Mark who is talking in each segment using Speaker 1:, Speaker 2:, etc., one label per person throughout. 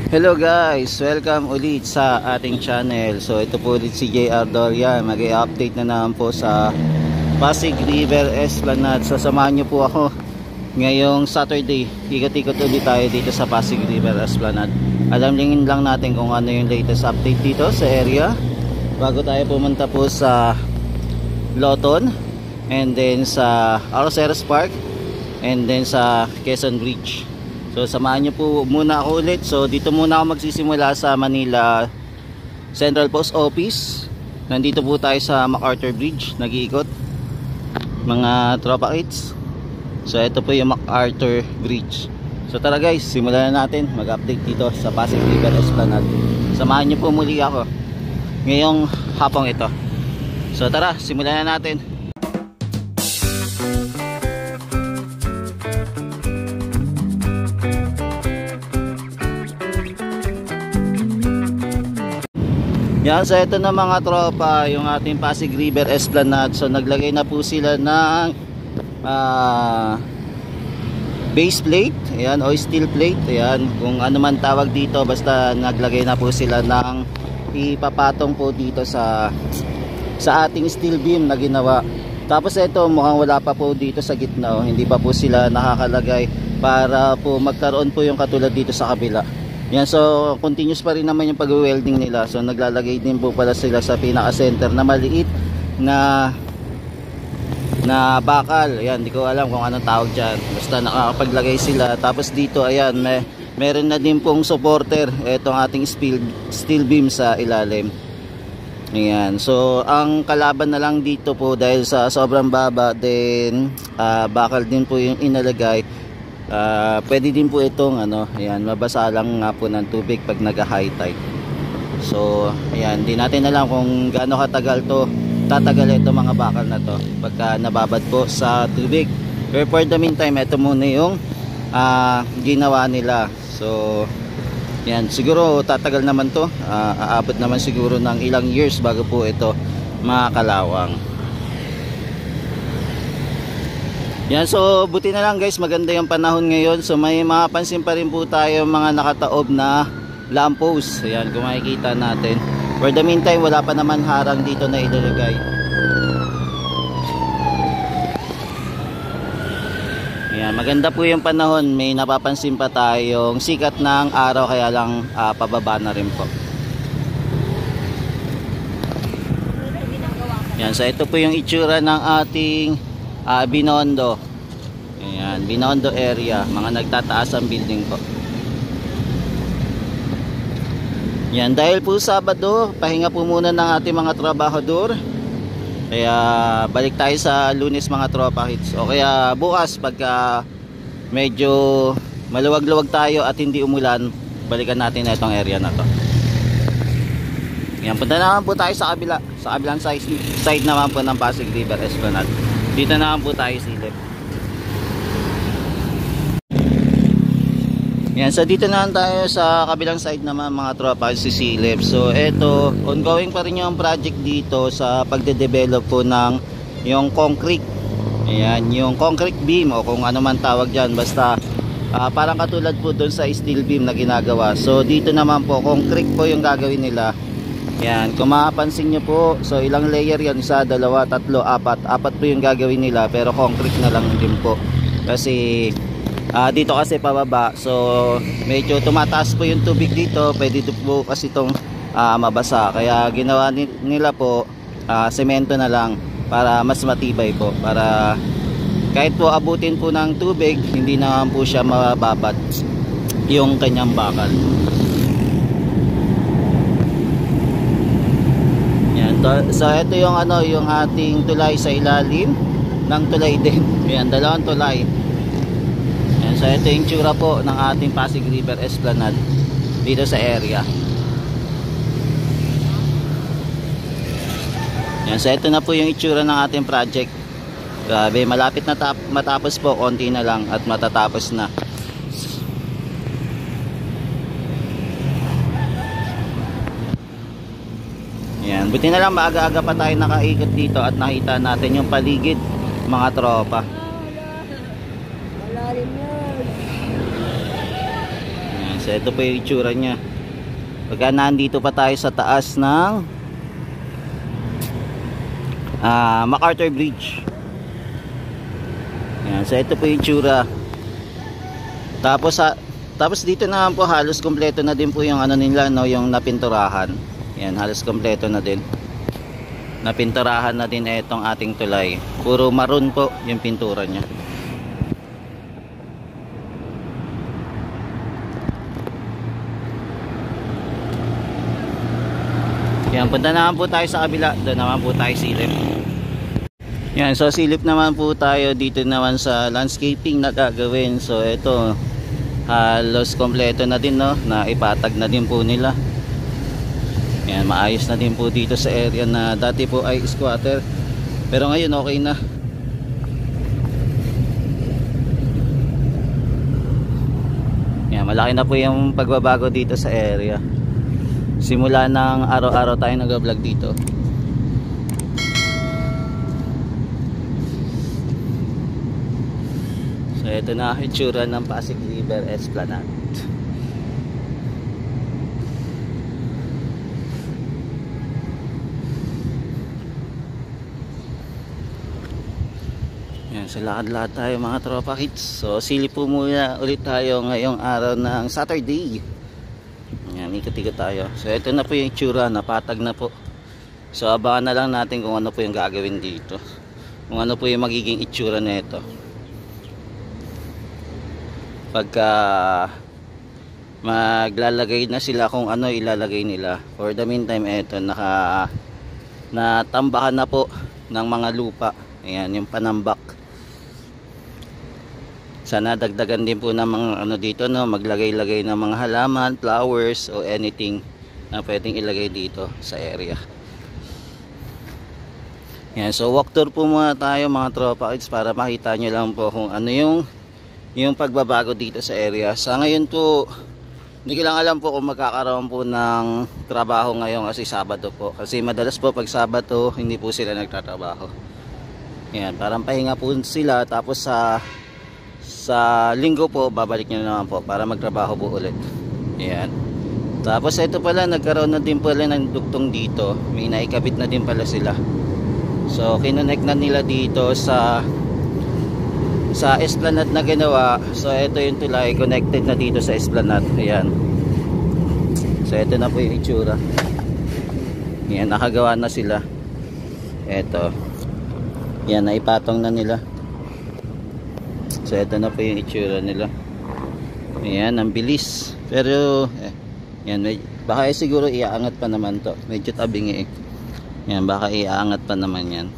Speaker 1: Hello guys, welcome ulit sa ating channel. So ito po ulit si JR Dorian. Mag-i-update na naman po sa Pasig River Esplanade. So samahan nyo po ako ngayong Saturday. Ikot-ikot ulit tayo dito sa Pasig River Esplanade. Alamin lang natin kung ano yung latest update dito sa area bago tayo pumunta po sa Loton, and then sa Arroceros Park, and then sa Quezon Bridge. So samahan nyo po muna ako ulit. So dito muna ako magsisimula sa Manila Central Post Office. Nandito po tayo sa MacArthur Bridge, nag-iikot mga tropa kids. So ito po yung MacArthur Bridge. So tara guys, simulan na natin mag-update dito sa Pasig River Esplanade. Samahan nyo po muli ako ngayong hapong ito. So tara, simulan na natin. Yan, so ito na mga tropa, yung ating Pasig River Esplanade. So naglagay na po sila ng base plate, ayan, o steel plate, ayan, kung ano man tawag dito, basta naglagay na po sila ng ipapatong po dito sa ating steel beam na ginawa. Tapos ito mukhang wala pa po dito sa gitna, hindi pa po sila nakakalagay para po magkaroon po yung katulad dito sa kabila. Yan, so continuous pa rin naman yung pag-welding nila. So naglalagay din po pala sila sa pinaka-center na maliit na bakal. Ayan, di ko alam kung anong tawag dyan. Basta nakakapaglagay sila. Tapos dito, ayan, meron na din pong supporter itong ating steel beam sa ilalim. Ayan, so ang kalaban na lang dito po dahil sa sobrang baba, then bakal din po yung inalagay. Pwede din po itong ayan, mabasa lang nga po ng tubig pag nag-high tide. So ayan, di natin alam kung gaano katagal tatagal ito mga bakal na to pagka nababad po sa tubig. Pero for the meantime, ito muna yung ginawa nila. So yan, siguro tatagal naman to, aabot naman siguro ng ilang years bago po ito makakalawang. Yan, so buti na lang guys, maganda yung panahon ngayon. So may mapapansin pa rin po tayo mga nakataob na lamppost. Ayan, kung makikita natin. For the meantime, wala pa naman harang dito na ilalagay. Ayan, maganda po yung panahon. May napapansin pa tayong sikat ng araw, kaya lang pababa na rin po. Ayan, so ito po yung itsura ng ating Binondo. Ayan, Binondo area, mga nagtataas ang building po. Yan, dahil po Sabado, pahinga po muna ng ating mga trabahador. Kaya balik tayo sa Lunes mga tropa hits. O kaya bukas pagka medyo maluwag-luwag tayo at hindi umulan, balikan natin na itong area na to. Yan, punta naman po tayo sa kabilang side naman po ng Pasig River Esplanade. Dito naman po tayo silip. Yan, so dito naman tayo sa kabilang side naman mga tropa, sisilip. So eto, ongoing pa rin yung project dito sa pagde-develop po ng yung concrete. Ayan, yung concrete beam o kung ano man tawag dyan. Basta parang katulad po doon sa steel beam na ginagawa. So dito naman po, concrete po yung gagawin nila. Yan, kung mapapansin nyo po, so ilang layer yan, isa, dalawa, tatlo, apat po yung gagawin nila, pero concrete na lang din po kasi dito kasi pababa, so medyo tumataas po yung tubig dito, pwede po kasi itong mabasa, kaya ginawa nila po semento na lang para mas matibay po, para kahit po abutin po ng tubig, hindi naman po siya mababat yung kanyang bakal. So ito yung yung ating tulay sa ilalim ng tulay din. Ayan, dalawang tulay. Ayan, so ito yung tsura po ng ating Pasig River Esplanade dito sa area. Ayan, so ito na po yung itsura ng ating project. Grabe, malapit na matapos po, konti na lang at matatapos na. Yan, buti na lang maaga-aga pa tayo nakaikot dito at nakita natin yung paligid mga tropa. So ito po yung itsura nya pagka nandito pa tayo sa taas ng MacArthur Bridge. Yan, so ito po yung itsura. Tapos dito naman po halos kompleto na din po yung ano nila, no, yung napinturahan. Yan, halos kompleto na din. Napinturahan na din itong ating tulay. Puro maroon po yung pintura niya. Yan, punta naman po tayo sa kabila. Doon naman po tayo silip. Yan, so silip naman po tayo dito naman sa landscaping na gagawin. So ito halos kompleto na din, no, na ipatag na din po nila. Yan, maayos na din po dito sa area na dati po ay squatter, pero ngayon okay na. Yan, malaki na po yung pagbabago dito sa area simula ng araw-araw tayo nag-vlog dito. So ito na ang itsura ng Pasig River Esplanade. Yan, sa lakad-lakad tayo mga tropa kids. So silip po muna ulit tayo ngayong araw ng Saturday. Yan, ikot-ikot tayo. So ito na po yung itsura, napatag na po. So abangan na lang natin kung ano po yung gagawin dito, kung ano po yung magiging itsura na ito pagka maglalagay na sila, kung ano ilalagay nila. For the meantime, ito natambakan na po ng mga lupa. Ayan, yung panambak. Sana dagdagan din po ng mga ano dito, no, maglagay-lagay ng mga halaman, flowers o anything na pwedeng ilagay dito sa area. Yan, so walk tour po muna tayo mga tropa kids para makita nyo lang po kung ano yung pagbabago dito sa area. Sa ngayon po, hindi ko lang alam po kung magkakaroon po ng trabaho ngayon kasi Sabado po. Kasi madalas po pag Sabado, hindi po sila nagtatrabaho. Yan, parang pahinga po sila, tapos sa Linggo po, babalik nyo naman po para magtrabaho po ulit. Yan. Tapos ito pala, nagkaroon na din pala ng dugtong dito. May naikabit na din pala sila. So, kinonect na nila dito sa Esplanade na ginawa. So ito yung tulay, connected na dito sa Esplanade. Ayan. So ito na po yung itsura. Ayan, nakagawa na sila. Ito. Ayan, naipatong na nila. So ito na po yung itsura nila. Ayan, ang bilis. Pero ayan, baka siguro iaangat pa naman to. Medyo tabingi eh. Ayan, baka iaangat pa naman yan.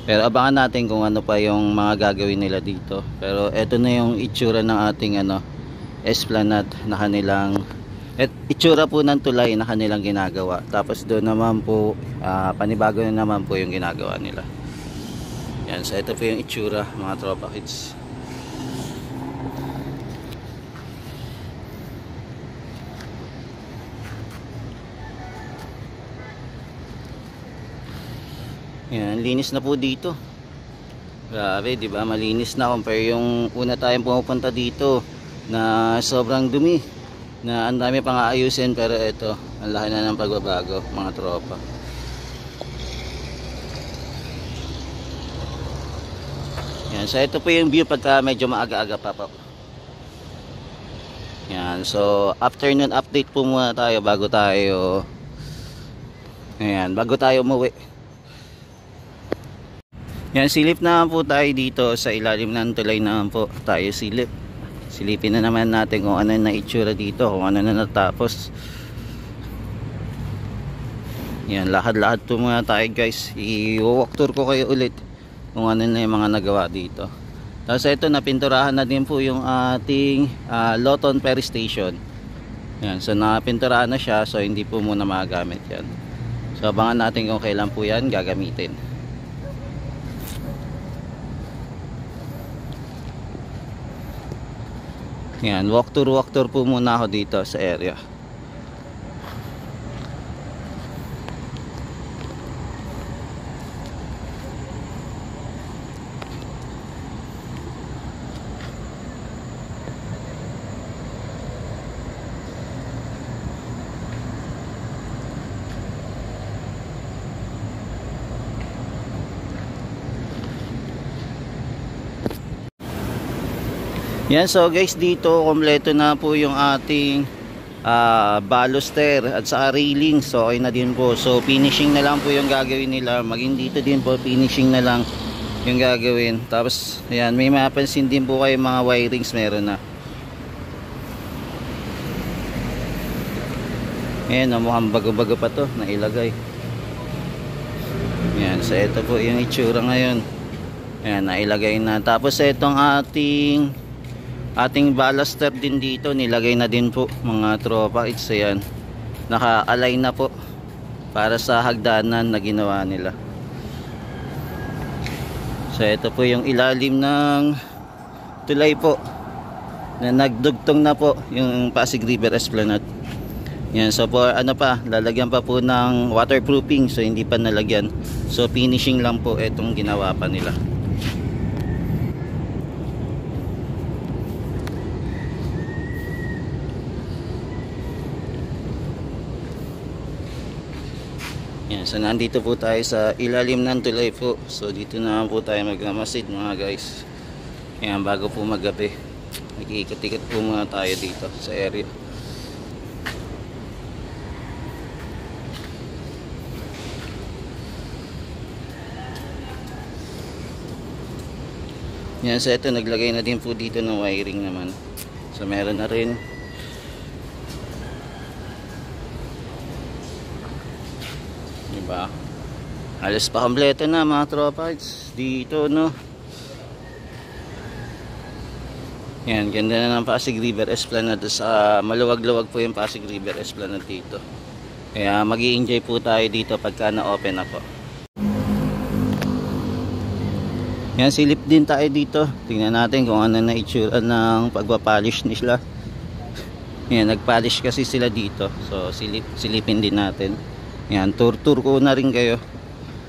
Speaker 1: Pero abangan natin kung ano pa yung mga gagawin nila dito. Pero eto na yung itsura ng ating Esplanade na kanilang itsura po ng tulay na kanilang ginagawa. Tapos doon naman po panibago na naman po yung ginagawa nila. Yan, so ito po yung itsura mga tropa kids. Yan, linis na po dito. Grabe, di ba? Malinis na compare yung una tayong pumupunta dito na sobrang dumi, na ang dami pang aayusin, pero ito, ang laki na ng pagbabago, mga tropa. Yan, so ito po yung view pagka medyo maaga-aga pa po. Yan, so afternoon update po muna tayo bago tayo umuwi. Yan, silip naman po tayo dito sa ilalim ng tulay naman po tayo silip. Silipin na naman natin kung ano na itsura dito, kung ano na natapos. Yan, lahat-lahat po muna tayo guys. I-walk tour ko kayo ulit kung ano na yung mga nagawa dito. Tapos ito, napinturahan na din po yung ating Lawton Ferry Station. Yan, so napinturahan na siya, so hindi po muna magagamit yan. So abangan natin kung kailan po yan gagamitin. Yan, walk tour po muna ako dito sa area. Yan, so guys, dito kompleto na po yung ating baluster at saka railing. So okay na din po. So finishing na lang po yung gagawin nila. Maging dito din po, finishing na lang yung gagawin. Tapos ayan, may mapansin din po kayo mga wirings meron na. Ayan, mukhang bago-bago pa to na ilagay. Ayan, so ito po yung itsura ngayon. Ayan, nailagay na. Tapos itong ating baluster din dito, nilagay na din po mga tropa. It's ayan, naka-align na po para sa hagdanan na ginawa nila. So ito po yung ilalim ng tulay po na nagdugtong na po yung Pasig River Esplanade. Yan, so po ano pa, lalagyan pa po ng waterproofing, so hindi pa nalagyan. So finishing lang po itong ginawa pa nila. Yan, so nandito po tayo sa ilalim ng tulay po. So dito na po tayo magmamasid mga guys. Yan, bago po maggabi, nag-iikot-ikot po muna tayo dito sa area. Yan, so ito naglagay na din po dito ng wiring naman. So meron na rin. Diba? Halos pa kompleto na mga tropa dito, no? Yan, ganda na ng Pasig River Esplanade. Sa maluwag-luwag po yung Pasig River Esplanade dito. Kaya mag-i-enjoy po tayo dito pagka na-open na po. Yan, silip din tayo dito. Tingnan natin kung ano na itsura ng pagpapolish nila. Yan, nagpolish kasi sila dito. So silipin din natin. Yan, tour ko na rin kayo.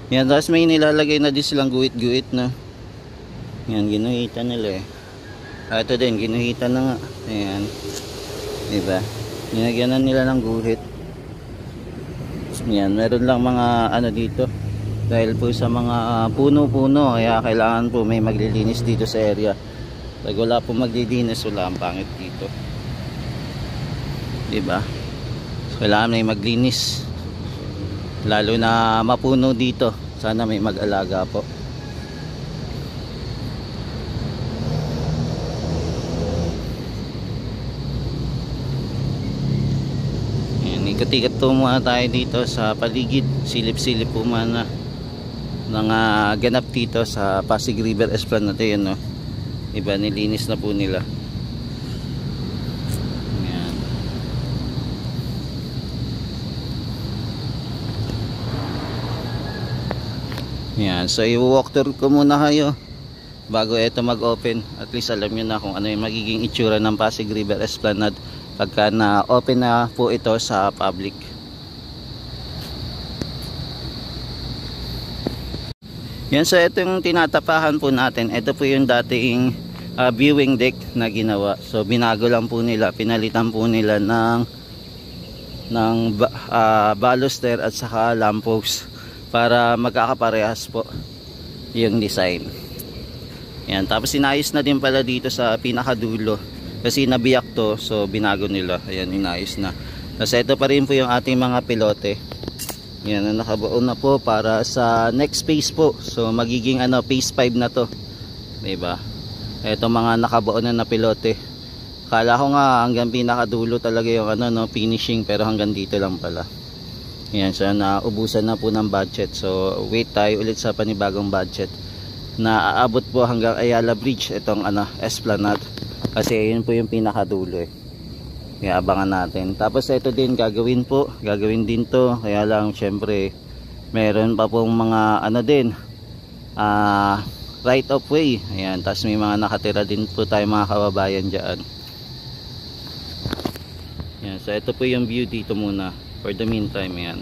Speaker 1: Yan, tapos may nilalagay na din silang guhit-guhit na. Yan, ginuhitan nila eh. Ito din, ginuhitan na nga. Ayan, diba? Ginagyanan nila ng guhit. Yan, meron lang mga ano dito. Dahil po sa mga puno-puno, kaya kailangan po may maglilinis dito sa area. Pag wala po maglilinis, wala ang pangit dito. Diba? So, kailangan may maglinis. Lalo na mapuno dito. Sana may mag-alaga po. Ayan, ikot-ikot po muna tayo dito sa paligid. Silip-silip po muna ng ganap dito sa Pasig River Esplanade. Yun, no? Iba, nilinis na po nila. Yan, so i-walk tour ko muna kayo bago ito mag-open. At least alam nyo na kung ano yung magiging itsura ng Pasig River Esplanade pagka na-open na po ito sa public. Yan, so ito yung tinatapahan po natin. Ito po yung dating viewing deck na ginawa. So binago lang po nila, pinalitan po nila ng baluster at saka lamppost para magkakaparehas po yung design. Yan, tapos inayos na din pala dito sa pinakadulo kasi nabiyak to, so binago nila. Ayan, inayos na. Tapos ito pa rin po yung ating mga pilote. Yan, nakabuo na po para sa next phase po. So magiging ano, phase 5 na to, diba? Ito mga nakabuo na pilote. Kala ko nga hanggang pinakadulo talaga yung ano, no, finishing, pero hanggang dito lang pala. Yan, so naubusan na po ng budget. So wait tayo ulit sa panibagong budget na aabot po hanggang Ayala Bridge itong ano, Esplanade. Kasi yun po yung pinakadulo eh. Kaya abangan natin. Tapos ito din gagawin din to. Kaya lang syempre meron pa pong mga ano din, right of way. Ayan, tapos may mga nakatira din po tayo mga kababayan dyan. Yan, so ito po yung view dito muna for the meantime. Yan.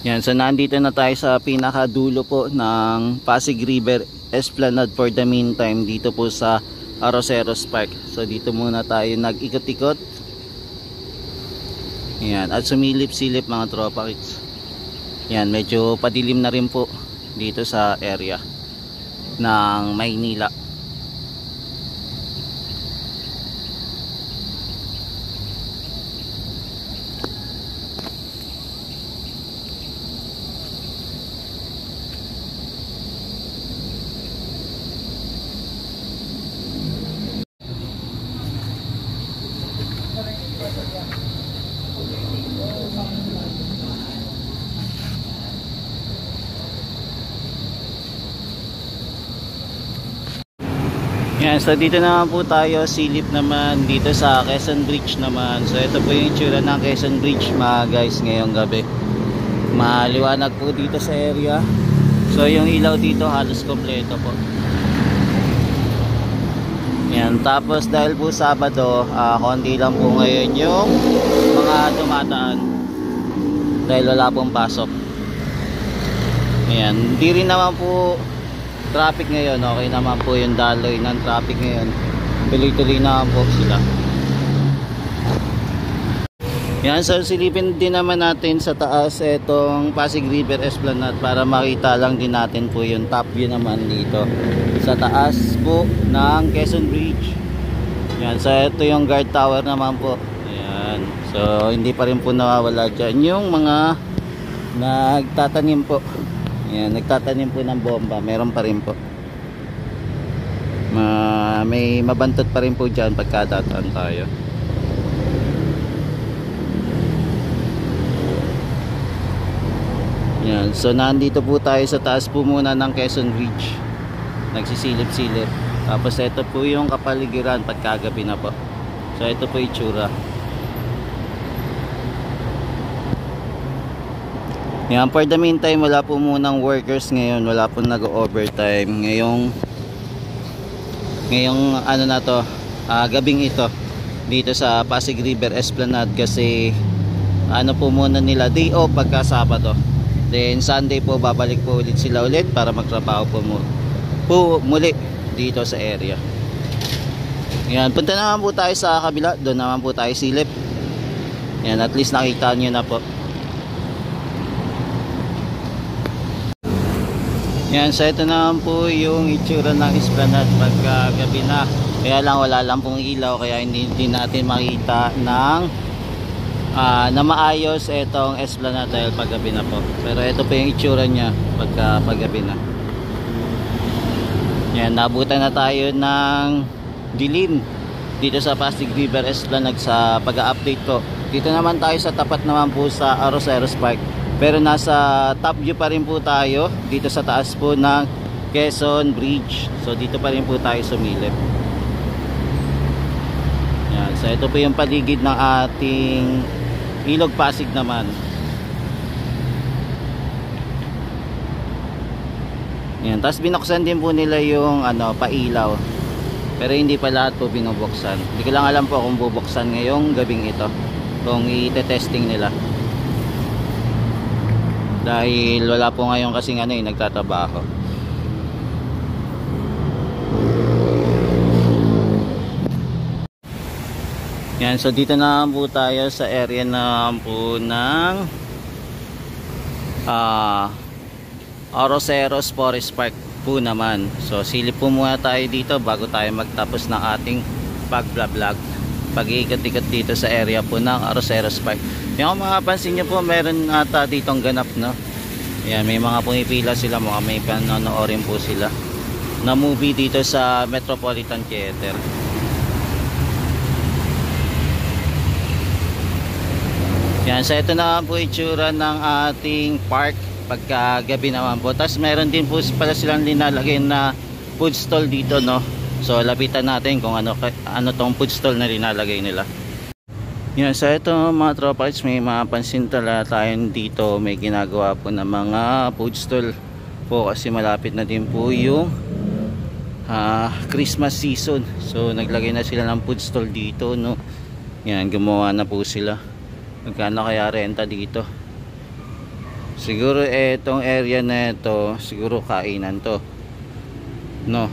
Speaker 1: Yan, so nandito na tayo sa pinakadulo po ng Pasig River Esplanade for the meantime, dito po sa Arroceros Park. So dito muna tayo nag-ikot-ikot. Yan, at sumilip-silip mga tropa kits. Yan, medyo padilim na rin po dito sa area ng Maynila. Yan, so dito naman po tayo, silip naman dito sa Quezon Bridge naman. So ito po yung itsura ng Quezon Bridge mga guys ngayong gabi. Maliwanag po dito sa area. So yung ilaw dito halos kompleto po. Yan, tapos dahil po Sabado, konti lang po ngayon yung mga dumataan dahil wala pong pasok. Yan, hindi rin naman po traffic ngayon, okay naman po yung daloy ng traffic ngayon. Tuloy-tuloy naman po sila. Yan, so silipin din naman natin sa taas itong Pasig River Esplanade para makita lang din natin po yung top view naman dito sa taas po ng Quezon Bridge. Yan, so ito yung guard tower naman po. Yan, so hindi pa rin po nawawala dyan yung mga nagtatanim po. Yan, nagtatanim po ng bomba, meron pa rin po. May mabantot pa rin po dyan pagkadataan tayo. Yan, so nandito po tayo sa taas po muna ng Quezon Bridge. Nagsisilip-silip. Tapos ito po yung kapaligiran pagkagabi na po. So ito po itsura. Yan, for the meantime wala po munang workers ngayon, wala po nag-overtime ngayong ano na to, gabing ito dito sa Pasig River Esplanade kasi ano po muna nila, day off pagka Sabado. Then Sunday po babalik po ulit sila ulit para magtrabaho po muli dito sa area. Yan, punta naman po tayo sa kabila, doon naman po tayo silip. Yan, at least nakita nyo na po. Yan, so ito naman po yung itsura ng Esplanade pagka gabi na. Kaya lang wala lang pong ilaw kaya hindi natin makita ng na maayos itong Esplanade dahil paggabi na po. Pero ito po yung itsura niya pagka paggabi na. Yan, nabutan na tayo ng dilim dito sa Pasig River Esplanade sa pag-update po. Dito naman tayo sa tapat naman po sa Arroceros Park. Pero nasa top view pa rin po tayo dito sa taas po ng Quezon Bridge. So dito pa rin po tayo sumilip. Yan, so ito po yung paligid ng ating Ilog Pasig naman. Yan, tapos binuksan din po nila yung pailaw. Pero hindi pa lahat po binubuksan. Hindi ko lang alam po kung bubuksan ngayong gabing ito, kung i-testing nila. Dahil wala po ngayon kasing nagtatrabaho. Yan, so dito na po tayo sa area na po ng Arroceros Forest Park po naman. So silip po muna tayo dito bago tayo magtapos ng ating pag-vlog. Pag-iikot-ikot dito sa area po ng Arroceros Park. Yung kung makapansin nyo po, meron ata ditong ganap, no? Yan, may mga pumipila sila, mga may panonoorin po sila na movie dito sa Metropolitan Theater. Yan, so ito na po itsura ng ating park pagkagabi naman po. Tapos meron din po pala silang linalagay na food stall dito, no? So lapitan natin kung ano tong food stall na linalagay nila. Yan, so ito mga tropa, may mapansin tala tayo dito, may ginagawa po ng mga food stall po kasi malapit na din po yung Christmas season. So naglagay na sila ng food stall dito, no? Yan, gumawa na po sila. Magkano kaya renta dito? Siguro etong area na ito, siguro kainan to, no?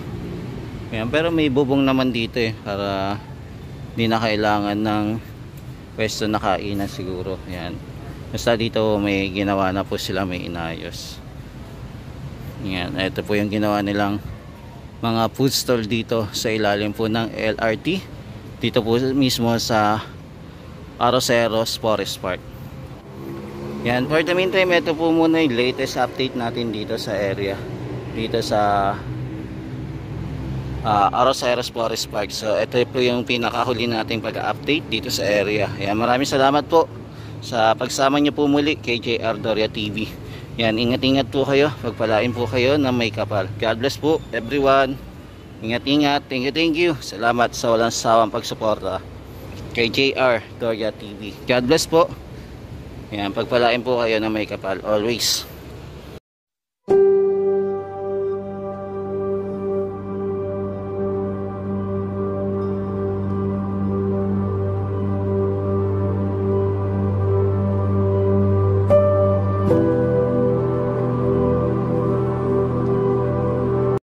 Speaker 1: Yan, pero may bubong naman dito para hindi na kailangan ng pwesto na kainan siguro. Yan. Basta dito may ginawa na po sila, may inayos. Yan. Ito po yung ginawa nilang mga food stall dito sa ilalim po ng LRT. Dito po mismo sa Arroceros Forest Park. Yan. For the meantime, ito po muna yung latest update natin dito sa area. Dito sa Arroceros Forest Park. So ito po yung pinakahuli nating pag-update dito sa area. Yan, maraming salamat po sa pagsama niyo po muli kay JR Doria TV. Yan, ingat-ingat po kayo, pagpalain po kayo na may kapal. God bless po everyone. Ingat-ingat. Thank you. Salamat sa walang sawang pagsuporta kay JR Doria TV. God bless po. Yan, pagpalain po kayo na may kapal always.